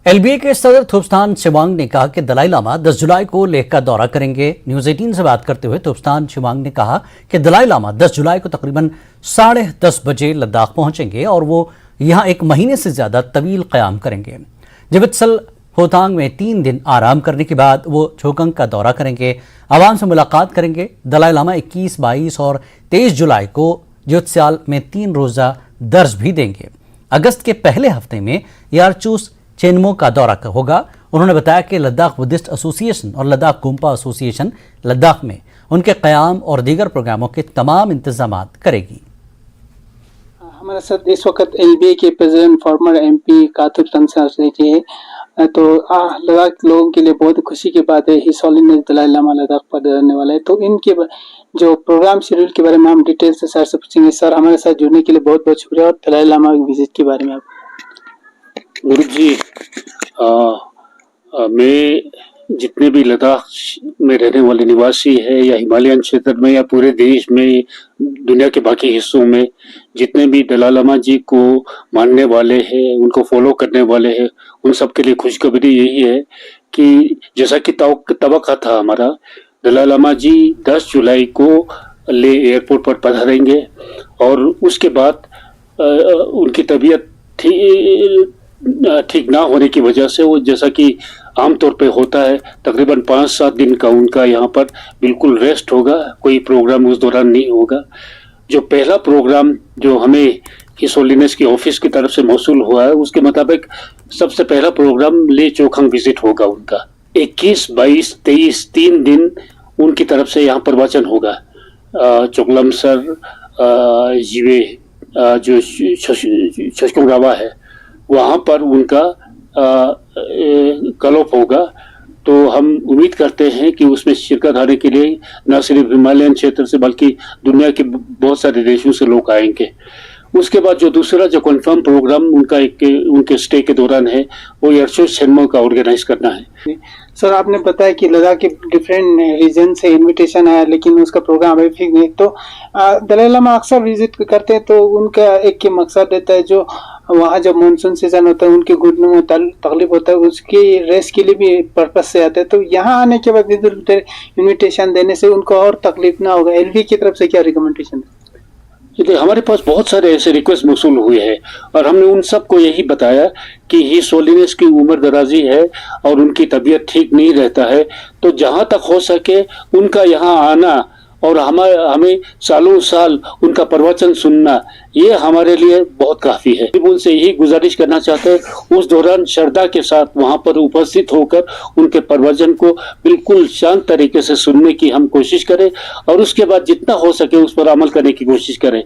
LBA के सदर थुप्स्तान छिवांग ने कहा कि दलाई लामा 10 जुलाई को लेह का दौरा करेंगे। न्यूज 18 से बात करते हुए थुप्स्तान छिवांग ने कहा कि दलाई लामा 10 जुलाई को तकरीबन 10:30 बजे लद्दाख पहुंचेंगे और वो यहां एक महीने से ज्यादा तवील क़याम करेंगे। जिवित्सल होतांग में 3 दिन आराम करने के बाद वो छोकंग का दौरा करेंगे, आवाम से मुलाकात करेंगे। दलाई लामा 21, 22 और 23 जुलाई को ज्योत्स्याल में 3 रोज़ा दर्ज भी देंगे। अगस्त के पहले हफ्ते में यारचूस चेनमो का दौरा होगा। उन्होंने बताया कि लद्दाख बुद्धिस्ट एसोसिएशन और लद्दाख गोम्पा एसोसिएशन लद्दाख में उनके क़याम और दीगर प्रोग्रामों के तमाम इंतजाम करेगी। हमारे साथ इस वक्त एलबीए के प्रेसिडेंट फॉर्मर एमपी कातुर तंसार जी है। तो लद्दाख लोगों के लिए बहुत खुशी की बात है। हिज होलीनेस दलाई लामा लद्दाख पर रहने वाला है। तो इनके जो प्रोग्राम शेड्यूल के बारे में हम डिटेल से सर से पूछेंगे। सर, हमारे साथ जुड़ने के लिए बहुत बहुत शुक्रिया। और दलाई लामा विजिट के बारे में आप। गुरु जी, मैं जितने भी लद्दाख में रहने वाले निवासी है या हिमालयन क्षेत्र में या पूरे देश में, दुनिया के बाकी हिस्सों में जितने भी दलाई लामा जी को मानने वाले हैं, उनको फॉलो करने वाले हैं, उन सब के लिए खुशखबरी यही है कि जैसा कि तवक्का था हमारा, दलाई लामा जी 10 जुलाई को ले एयरपोर्ट पर पधारेंगे और उसके बाद उनकी तबीयत ठीक ना होने की वजह से वो, जैसा कि आमतौर पे होता है, तकरीबन 5-7 दिन का उनका यहाँ पर बिल्कुल रेस्ट होगा। कोई प्रोग्राम उस दौरान नहीं होगा। जो पहला प्रोग्राम जो हमें हिज होलीनेस की ऑफिस की तरफ से मौसूल हुआ है, उसके मुताबिक सबसे पहला प्रोग्राम ले चोखंग विजिट होगा उनका। 21, 22, 23 3 दिन उनकी तरफ से यहाँ पर वचन होगा। चोकलमसर जीवे जो छशकुंगावा है, वहाँ पर उनका कलॉप होगा। तो हम उम्मीद करते हैं कि उसमें शिरकत आने के लिए न सिर्फ हिमालयन क्षेत्र से बल्कि दुनिया के बहुत सारे देशों से लोग आएंगे। उसके बाद जो दूसरा जो कंफर्म प्रोग्राम उनका उनके स्टे के दौरान है, वो यारचूस चेनमो का ऑर्गेनाइज करना है। सर, आपने बताया कि लद्दाख के डिफरेंट रीजन से इनविटेशन आया, लेकिन उसका प्रोग्राम अभी फिक्स नहीं। तो दलाई लामा अक्सर विजिट करते हैं, तो उनका एक ही मकसद रहता है, जो वहाँ जब मानसून सीजन होता है, उनके घुटनों में तकलीफ होता है, उसकी रेस्ट के लिए भी पर्पज से आते हैं। तो यहाँ आने के बाद इन्विटेशन देने से उनको और तकलीफ ना होगा। एलबी की तरफ से क्या रिकमेंडेशन है? हमारे पास बहुत सारे ऐसे रिक्वेस्ट मौसूल हुए हैं और हमने उन सबको यही बताया कि हिज होलीनेस की उम्र दराजी है और उनकी तबीयत ठीक नहीं रहता है। तो जहां तक हो सके उनका यहाँ आना और हमें सालों साल उनका प्रवचन सुनना, ये हमारे लिए बहुत काफी है। उनसे यही गुजारिश करना चाहते हैं, उस दौरान श्रद्धा के साथ वहां पर उपस्थित होकर उनके प्रवचन को बिल्कुल शांत तरीके से सुनने की हम कोशिश करें और उसके बाद जितना हो सके उस पर अमल करने की कोशिश करें।